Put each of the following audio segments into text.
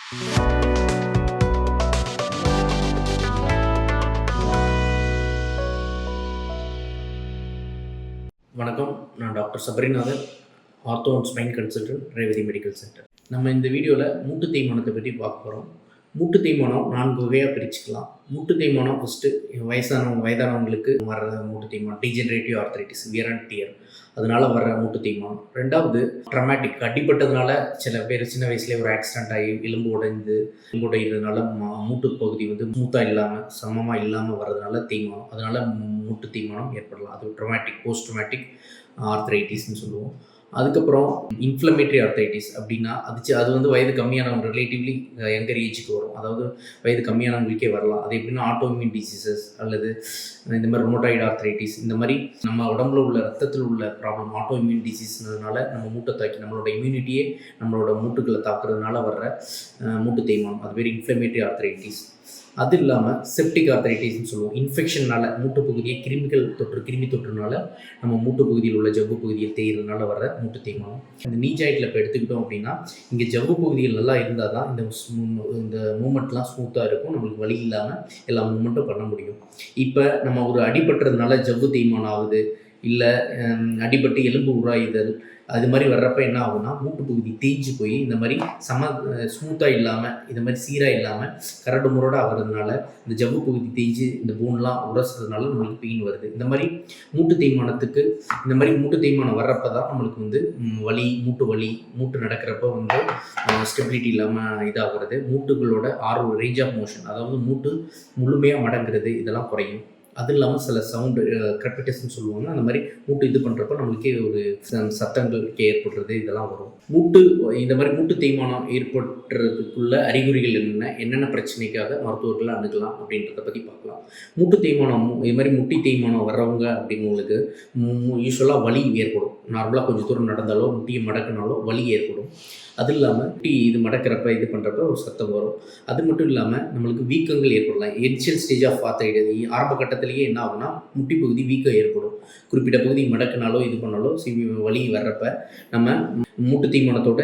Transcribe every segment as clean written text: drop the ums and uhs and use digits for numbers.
வணக்கம். நான் doctor Sabarinathan, ortho and spine consultant, Revathi medical centre. நம்ம இந்த வீடியோவில் மூட்டு தேய்மானத்தை பற்றி பார்க்க போகிறோம். மூட்டு தேய்மானம் 4 வகையாக பிரிச்சுக்கலாம். மூட்டு தேய்மானம் ஃபஸ்ட்டு வயதானவங்களுக்கு வர்ற மூட்டு தேய்மானம், degenerative arthritis, wear and dear, அதனால் வர்ற மூட்டு தேய்மானம். ரெண்டாவது ட்ரமாட்டிக், அடிபட்டதுனால சில பேர் சின்ன வயசுலேயே ஒரு ஆக்சிடென்ட் ஆகி எலும்பு உடைகிறதுனால மூட்டு பகுதி ஸ்மூத்தாக இல்லாமல் சமமாக இல்லாமல் வர்றதுனால தேய்மானம், அதனால் மூட்டு தேய்மானம் ஏற்படலாம். அது ட்ரமாட்டிக், போஸ்ட் ட்ரமாட்டிக் ஆர்த்ரைட்டிஸ்ன்னு சொல்லுவோம். அதுக்கப்புறம் இன்ஃப்ளமேட்டரி ஆர்த்ரைட்டிஸ் அப்படின்னா அது வயது கம்மியானவங்க, ரிலேட்டிவ்லி யங்கர் ஏஜுக்கு வரும். அதாவது வயது கம்மியானவங்களுக்கே வரலாம். அது எப்படின்னா ஆட்டோஇம்யூன் டிசீசஸ் அல்லது இந்த மாதிரி ரொமட்டாய்டு ஆர்த்ரைட்டிஸ், இந்த மாதிரி நம்ம உடம்புல உள்ள ரத்தத்தில் உள்ள ப்ராப்ளம், ஆட்டோஇம்யூன் டிசீஸ்னால நம்ம மூட்டை தாக்கி நம்மளோட இம்யூனிட்டியே நம்மளோட மூட்டுகளை தாக்குறதுனால வர்ற மூட்டு தேய்மானம், அது பேர் இன்ஃப்ளமேட்டரி ஆர்த்ரைட்டிஸ். அது இல்லாமல் செப்டிக் ஆர்த்ரைட்டிஸ்ன்னு சொல்லுவோம். இன்ஃபெக்ஷனால் மூட்டு பகுதியை கிருமி தொற்றுனால நம்ம மூட்டு பகுதியில் உள்ள ஜவ்வு பகுதியை தேய்கிறதுனால வர மூட்டு தேய்மானம். இந்த நீ ஜாயிண்டில் இப்போ எடுத்துக்கிட்டோம் அப்படின்னா, இங்கே ஜவ்வு பகுதிகள் நல்லா இருந்தால் தான் இந்த மூமெண்ட்லாம் ஸ்மூத்தாக இருக்கும், நம்மளுக்கு வலி இல்லாமல் எல்லா மூமெண்ட்டும் பண்ண முடியும். இப்போ நம்ம ஒரு அடிபட்டுறதுனால ஜவ்வு தேய்மானம் ஆகுது, இல்லை அடிபட்டு எலும்பு உராயுதல், அது மாதிரி வர்றப்ப என்ன ஆகும்னா மூட்டு பகுதி தேய்ஞ்சி போய் இந்த மாதிரி ஸ்மூத்தாக இல்லாமல், இந்த மாதிரி சீராக இல்லாமல் கரடு முரடாக ஆகிறதுனால இந்த ஜவ்வு பகுதி தேய்ஞ்சி இந்த போன்லாம் உரசுறதுனால நம்மளுக்கு பெயின் வருது. இந்த மாதிரி மூட்டு தேய்மானம் வர்றப்ப தான் நம்மளுக்கு மூட்டு நடக்கிறப்ப ஸ்டெபிலிட்டி இல்லாமல் இதாகிறது. மூட்டுகளோட ரேஞ்ச் ஆஃப் மோஷன், அதாவது மூட்டு முழுமையாக மடங்கிறது, இதெல்லாம் குறையும். அது இல்லாமல் சில சவுண்டு கிரப்பிட்டஸ்ன்னு சொல்லுவாங்க. அந்த மாதிரி மூட்டு இது பண்ணுறப்ப நம்மளுக்கே ஒரு சத்தங்கள் ஏற்படுறது, இதெல்லாம் வரும். இந்த மாதிரி மூட்டு தேய்மானம் ஏற்படுறதுக்குள்ள அறிகுறிகள் என்னென்ன பிரச்சனைக்காக மருத்துவர்களை அணுகலாம் அப்படின்றத பற்றி பார்க்கலாம். மூட்டு தேய்மானம், இது மாதிரி முட்டி தேய்மானம் வர்றவங்க அப்படிங்களுக்கு யூஸ்வலாக வலி ஏற்படும். நார்மலாக கொஞ்சம் தூரம் நடந்தாலோ முட்டியை மடக்கினாலோ வலி ஏற்படும். அது இல்லாமல் இது மடக்கிறப்ப இது பண்ணுறப்ப ஒரு சத்தம் வரும். அது மட்டும் இல்லாமல் நம்மளுக்கு வீக்கங்கள் ஏற்படலாம். இனிஷியல் ஸ்டேஜ் ஆஃப் ஆர்த்ரைட்டிஸ், ஆரம்ப கட்டத்திலேயே என்ன ஆகுனா முட்டி பகுதி வீக்கம் ஏற்படும். குறிப்பிட்ட பகுதி மடக்கினாலோ இது பண்ணாலோ வலி வர்றப்ப நம்ம மூட்டு தேய்மானத்தோட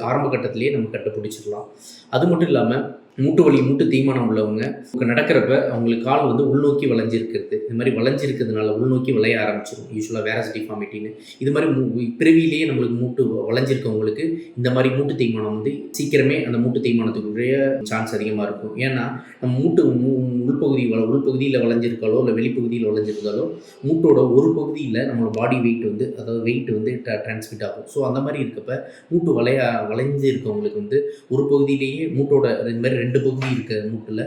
ஆரம்ப கட்டத்திலேயே நம்ம கட்டுப்பிடிச்சிடலாம். அது மட்டும் இல்லாமல் மூட்டு தேய்மானம் உள்ளவங்க நடக்கிறப்ப அவங்களுக்கு கால் உள்நோக்கி வளைஞ்சிருக்கிறது, இது மாதிரி வளைஞ்சிருக்கிறதுனால உள்நோக்கி விளைய ஆரம்பிச்சிடும். யூஸ்வலாக வேரஸ் டிஃபார்மிட்டின்னு, இது மாதிரி பிறவிலேயே நம்மளுக்கு மூட்டு வளைஞ்சிருக்கவங்களுக்கு இந்த மாதிரி மூட்டு தேய்மானம் சீக்கிரமே அந்த மூட்டு தேய்மானத்துக்குரிய சான்ஸ் அதிகமாக இருக்கும். ஏன்னா நம்ம மூட்டு உள்பகுதியில் வளைஞ்சிருக்காலோ இல்லை வெளிப்பகுதியில் வளைஞ்சிருக்காலோ மூட்டோட ஒரு பகுதியில் நம்மளோட பாடி வெயிட் டிரான்ஸ்மிட் ஆகும். ஸோ அந்த மாதிரி இருக்கப்ப மூட்டு வளைஞ்சு இருக்கவங்களுக்கு ஒரு பகுதியிலேயே மூட்டோட இது மாதிரி 2 பகுதி இருக்க மூட்டில்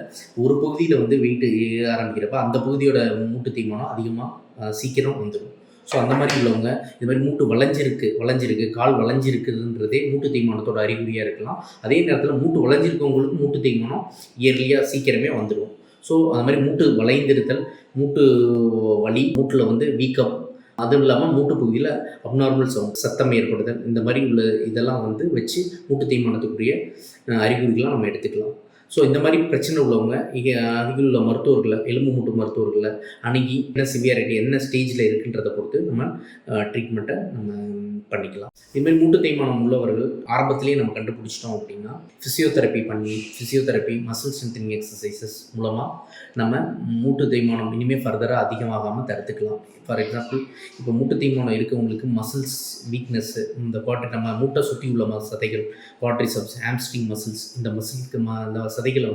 ஒரு பகுதியில் வெயிட் ஏற ஆரம்பிக்கிறப்ப அந்த பகுதியோட மூட்டு தேய்மானம் அதிகமாக சீக்கிரம் வந்துடும். ஸோ அந்த மாதிரி உள்ளவங்க இது மாதிரி மூட்டு வளைஞ்சிருக்கு கால் வளைஞ்சிருக்குதுன்றதே மூட்டு தேய்மானத்தோட அறிகுறியாக இருக்கலாம். அதே நேரத்தில் மூட்டு வளைஞ்சிருக்கவங்களுக்கு மூட்டு தேய்மானம் இயர்லியாக சீக்கிரமே வந்துடும். ஸோ அந்த மாதிரி மூட்டு வளைந்திருத்தல், மூட்டு வலி, மூட்டில் வீக்கம், அதுவும் இல்லாமல் மூட்டு பகுதியில் அப்நார்மல் சத்தம் ஏற்படுதல், இந்த மாதிரி உள்ள இதெல்லாம் வச்சு மூட்டு தேய்மானத்துக்குரிய அறிகுறிகளாக நம்ம எடுத்துக்கலாம். ஸோ இந்த மாதிரி பிரச்சனை உள்ளவங்க அருகில் உள்ள மருத்துவர்களை, எலும்பு மூட்டு மருத்துவர்களை அணுகி என்ன சிவியாரிட்டி, என்ன ஸ்டேஜில் இருக்குன்றதை பொறுத்து நம்ம ட்ரீட்மெண்ட்டை நம்ம பண்ணிக்கலாம். இதுமாதிரி மூட்டு தேய்மானம் உள்ளவர்கள் ஆரம்பத்திலேயே நம்ம கண்டுபிடிச்சிட்டோம் அப்படின்னா ஃபிசியோதெரப்பி மசில் ஸ்ட்ரென்தனிங் எக்ஸசைசஸ் மூலமாக நம்ம மூட்டு தேய்மானம் இனிமேல் ஃபர்தராக அதிகமாகாமல் தடுத்துக்கலாம். ஃபார் எக்ஸாம்பிள், இப்போ மூட்டு தேய்மானம் இருக்கவங்களுக்கு மசில்ஸ் வீக்னஸ்ஸு, இந்த நம்ம மூட்டை சுற்றி உள்ள சதைகள், குவாட்ரிசெப்ஸ், ஹாம்ஸ்ட்ரிங் மசில்ஸ், இந்த சதைகளை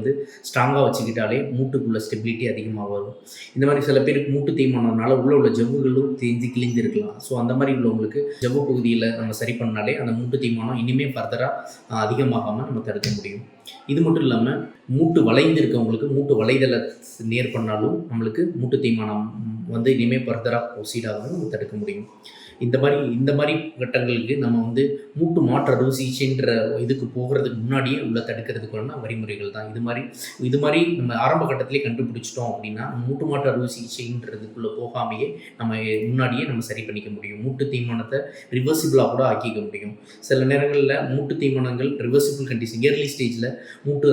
ஸ்ட்ராங்காக வச்சுக்கிட்டாலே மூட்டுக்குள்ள ஸ்டெபிலிட்டி அதிகமாக வரும். இந்த மாதிரி சில பேருக்கு மூட்டு தேய்மானம்னால உள்ள ஜவ்வுகளும் கிழிஞ்சிருக்கலாம். ஸோ அந்த மாதிரி உள்ளவங்களுக்கு ஜவ்வு பகுதியில் நம்ம சரி பண்ணாலே அந்த மூட்டு தேய்மானம் இனிமேல் ஃபர்தராக அதிகமாகாமல் நம்ம தடுக்க முடியும். இது மட்டும் இல்லாமல் மூட்டு வளைந்திருக்கவங்களுக்கு மூட்டு வளைதலை நேர் பண்ணாலும் நம்மளுக்கு மூட்டு தேய்மானம் இனிமேல் ஃபர்தராக ப்ரொசீட் ஆகாமல் நம்ம தடுக்க முடியும். இந்த மாதிரி கட்டங்களுக்கு நம்ம மூட்டு மாற்று அறுவை சிகிச்சைன்ற இதுக்கு போகிறதுக்கு முன்னாடியே உள்ள தடுக்கிறதுக்கான வழிமுறைகள் தான் இது மாதிரி நம்ம ஆரம்ப கட்டத்திலே கண்டுபிடிச்சிட்டோம் அப்படின்னா மூட்டு மாற்று அறுவை சிகிச்சைன்றதுக்குள்ளே போகாமையே நம்ம முன்னாடியே நம்ம சரி பண்ணிக்க முடியும். மூட்டு தேய்மானத்தை ரிவர்சிபிளாக கூட ஆக்கிக்க முடியும். சில நேரங்களில் மூட்டு தேய்மானங்கள் ரிவர்சிபிள் கண்டிஷன், இயர்லி ஸ்டேஜில்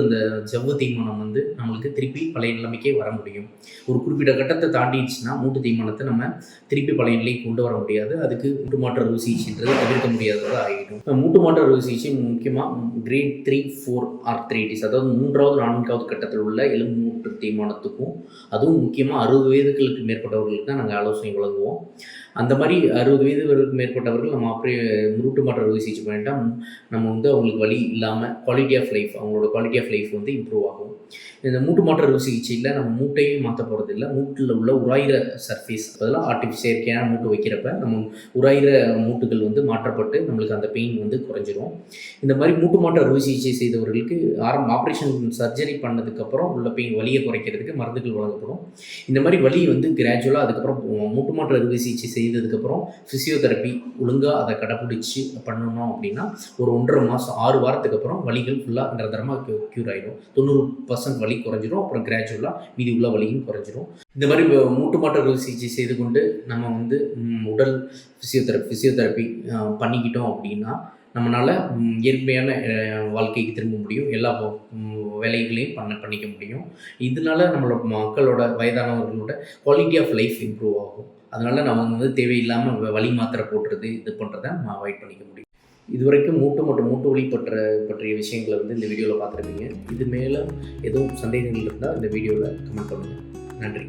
அந்த ஜவ்வு தேய்மானம் நம்மளுக்கு திருப்பி பழைய நிலைமைக்கே வர முடியும். ஒரு குறிப்பிட்ட கட்டத்தை தாண்டிடுச்சுன்னா மூட்டு தேய்மானத்தை நம்ம திருப்பி பழைய நிலைக்கு கொண்டு வர முடியாது. அதுக்கு அதுக்கு மூட்டு மாற்று அறுவை சிகிச்சைன்றது தவிர்க்க முடியாததாக ஆகிடும். மூட்டு மாற்று அறுவை சிகிச்சை முக்கியமாக கிரேட் 3, 4 ஆர்த்ரைட்டிஸ், அதாவது 3வது 4வது கட்டத்தில் உள்ள எலும்பு மூட்டு தேய்மானத்துக்கும், அதுவும் முக்கியமாக 60 வயதுகளுக்கு மேற்பட்டவர்களுக்கு தான் நாங்கள் ஆலோசனை வழங்குவோம். அந்த மாதிரி 60 வயதுகளுக்கு மேற்பட்டவர்கள் நம்ம அப்படியே மூட்டு மாற்று அறுவை சிகிச்சை பண்ணிட்டா நம்ம வந்து அவங்களுக்கு வலி இல்லாமல் குவாலிட்டி ஆஃப் லைஃப், அவங்களோட குவாலிட்டி ஆஃப் லைஃப் வந்து இம்ப்ரூவ் ஆகும். இந்த மூட்டு மாற்று அறுவை சிகிச்சையில் நம்ம மூட்டையும் மாற்ற போகிறது இல்லை, மூட்டில் உள்ள உராயிர சர்ஃபேஸ் பதிலாக செயற்கையான மூட்டு வைக்கிறப்ப நம்ம உராயிர மூட்டுகள் வந்து மாற்றப்பட்டு நம்மளுக்கு அந்த பெயின் வந்து குறைஞ்சிரும். இந்த மாதிரி மூட்டு மாற்று அறுவை சிகிச்சை செய்தவர்களுக்கு ஆப்ரேஷன் சர்ஜரி பண்ணதுக்கப்புறம் உள்ள பெயின் வலியை குறைக்கிறதுக்கு மருந்துகள் வழங்கப்படும். இந்த மாதிரி வலி வந்து கிராஜுவலாக அதுக்கப்புறம் மூட்டு மாற்று அறுவை சிகிச்சை செய்ததுக்கப்புறம் ஃபிசியோதெரப்பி ஒழுங்காக அதை கடைப்பிடிச்சி பண்ணணும் அப்படின்னா ஒரு 1.5 மாதம் 6 வாரத்துக்கு அப்புறம் வலிகள் ஃபுல்லாக நிரந்தரமாக க்யூர் ஆகிடும். 90% வலி குறைஞ்சிரும். அப்புறம் கிராஜுவலாக மீதி உள்ள வலியும் குறைஞ்சிரும். இந்த மாதிரி மூட்டு மாற்று அறுவை சிகிச்சை செய்து கொண்டு நம்ம வந்து உடல் ஃபிசியோதெரப்பி பண்ணிக்கிட்டோம் அப்படின்னா நம்மளால் இயற்கையான வாழ்க்கைக்கு திரும்ப முடியும். எல்லா வேலைகளையும் பண்ணிக்க முடியும். இதனால நம்மளோட மக்களோட வயதானவர்களோட குவாலிட்டி ஆஃப் லைஃப் இம்ப்ரூவ் ஆகும். அதனால் நம்ம வந்து தேவையில்லாமல் வலி மாத்திரை போடுறது இது பண்ணுறதை நம்ம அவாய்ட் பண்ணிக்க முடியும். இதுவரைக்கும் மூட்டு மற்றும் மூட்டு வலி பற்றிய விஷயங்களை வந்து இந்த வீடியோவில் பார்த்துருப்பீங்க. இது மேலே எதுவும் சந்தேகங்கள் இருந்தால் இந்த வீடியோவில் கமெண்ட் பண்ணுங்கள். நன்றி.